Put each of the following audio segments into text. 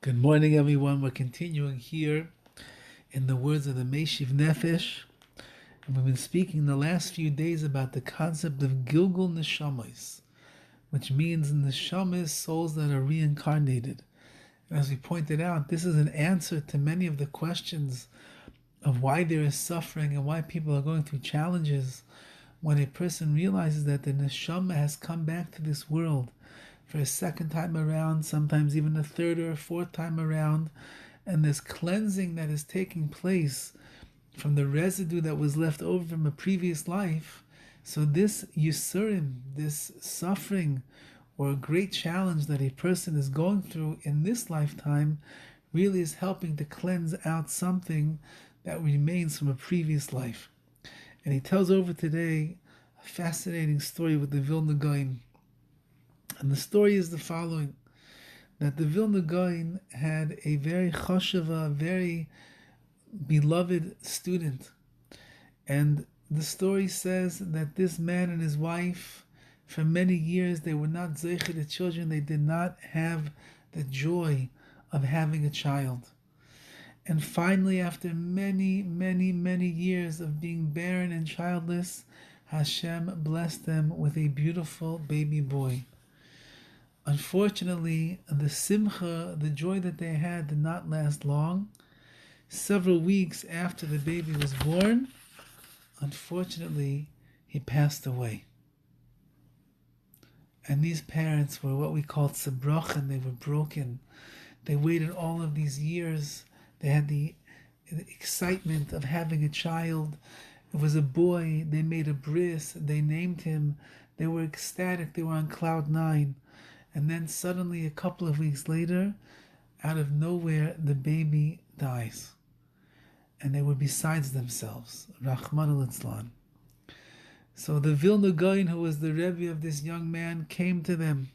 Good morning, everyone. We're continuing here in the words of the Meshiv Nefesh. And we've been speaking the last few days about the concept of Gilgul Neshamas, which means Neshamas, souls that are reincarnated. And as we pointed out, this is an answer to many of the questions of why there is suffering and why people are going through challenges when a person realizes that the Neshama has come back to this world for a second time around, sometimes even a third or a fourth time around, and this cleansing that is taking place from the residue that was left over from a previous life. So this Yisurim, this suffering or great challenge that a person is going through in this lifetime really is helping to cleanse out something that remains from a previous life. And he tells over today a fascinating story with the Vilna Gaon. And the story is the following, that the Vilna Gaon had a very chosheva, very beloved student. And the story says that this man and his wife, for many years, they were not zeicher the children. They did not have the joy of having a child. And finally, after many, many, many years of being barren and childless, Hashem blessed them with a beautiful baby boy. Unfortunately, the simcha, the joy that they had, did not last long. Several weeks after the baby was born, unfortunately, he passed away. And these parents were what we call tzibrochen. They were broken. They waited all of these years. They had the excitement of having a child. It was a boy. They made a bris. They named him. They were ecstatic. They were on cloud nine. And then suddenly, a couple of weeks later, out of nowhere, the baby dies. And they were besides themselves. Rahman al-Islan. So the Vilna Gaon, who was the Rebbe of this young man, came to them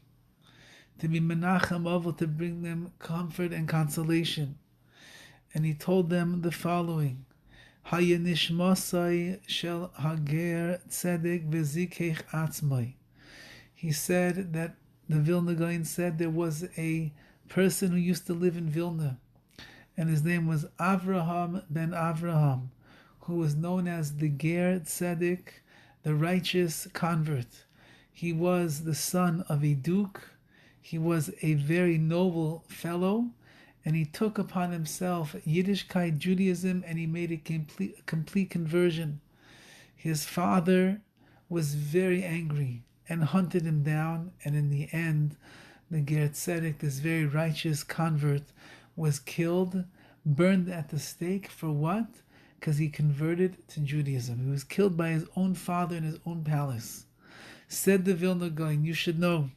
to be menachem avol, to bring them comfort and consolation. And he told them the following: Haya nishmasai shel hager tzedek v'zikech atzmai. He said that the Vilna Gaon said there was a person who used to live in Vilna, and his name was Avraham ben Avraham, who was known as the Ger Tzedek, the righteous convert. He was the son of a duke. He was a very noble fellow, and he took upon himself Yiddishkeit Judaism, and he made a complete conversion. His father was very angry and hunted him down, and in the end, the Ger Tzedek, this very righteous convert, was killed, burned at the stake. For what? Because he converted to Judaism. He was killed by his own father in his own palace. Said the Vilna Gaon, you should know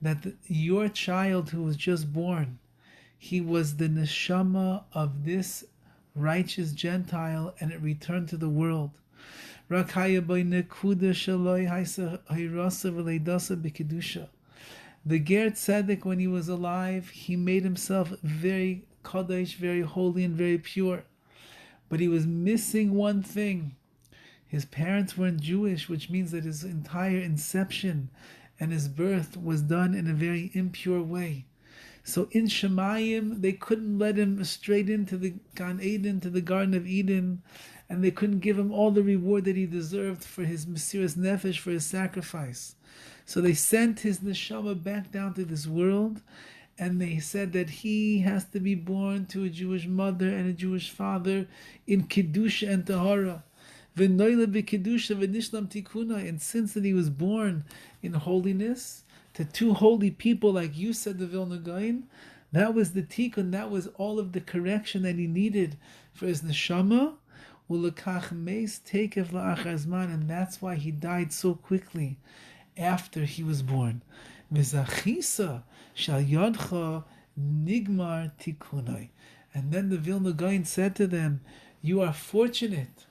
that your child who was just born, he was the neshama of this righteous Gentile, and it returned to the world. The Ger Tzedek, when he was alive, he made himself very kadosh, very holy and very pure. But he was missing one thing. His parents weren't Jewish, which means that his entire inception and his birth was done in a very impure way. So in Shemayim, they couldn't let him straight into the Gan Eden, to the Garden of Eden, and they couldn't give him all the reward that he deserved for his Mesiras Nefesh, for his sacrifice. So they sent his neshama back down to this world, and they said that he has to be born to a Jewish mother and a Jewish father in Kedusha and Tahara. V'noyle b'Kedusha v'nishlam tikuna. And since that he was born in holiness, to two holy people, like you said, the Vilna Gaon, that was the tikkun, that was all of the correction that he needed for his neshama. Ulekach meis tekev la'achar zman, and that's why he died so quickly after he was born. V'zachisa shal yodcha nigmar tikunai. And then the Vilna Gaon said to them, you are fortunate,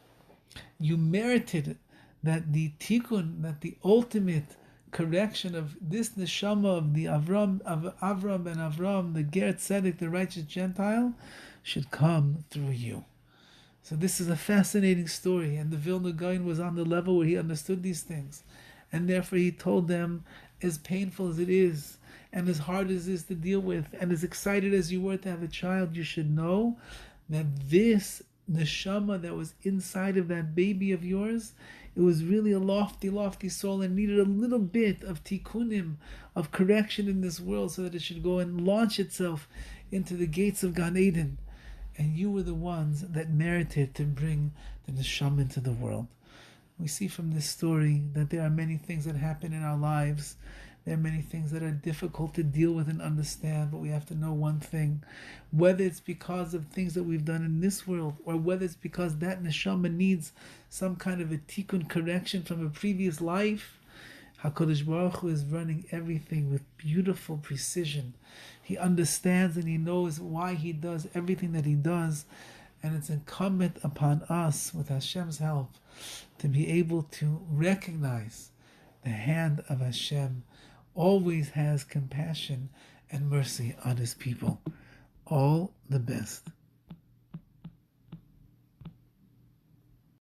you merited that the tikkun, that the ultimate correction of this neshama of the Avram and Avram, the Ger Tzedek, the righteous Gentile, should come through you. So this is a fascinating story, and the Vilna Gaon was on the level where he understood these things, and therefore he told them as painful as it is, and as hard as it is to deal with, and as excited as you were to have a child, you should know that this neshama that was inside of that baby of yours, it was really a lofty, lofty soul and needed a little bit of tikkunim, of correction in this world so that it should go and launch itself into the gates of Gan Eden. And you were the ones that merited to bring the neshama into the world. We see from this story that there are many things that happen in our lives. There are many things that are difficult to deal with and understand, but we have to know one thing. Whether it's because of things that we've done in this world, or whether it's because that neshama needs some kind of a tikkun correction from a previous life, HaKadosh Baruch Hu is running everything with beautiful precision. He understands and he knows why he does everything that he does, and it's incumbent upon us, with Hashem's help, to be able to recognize the hand of Hashem always has compassion and mercy on his people. All the best.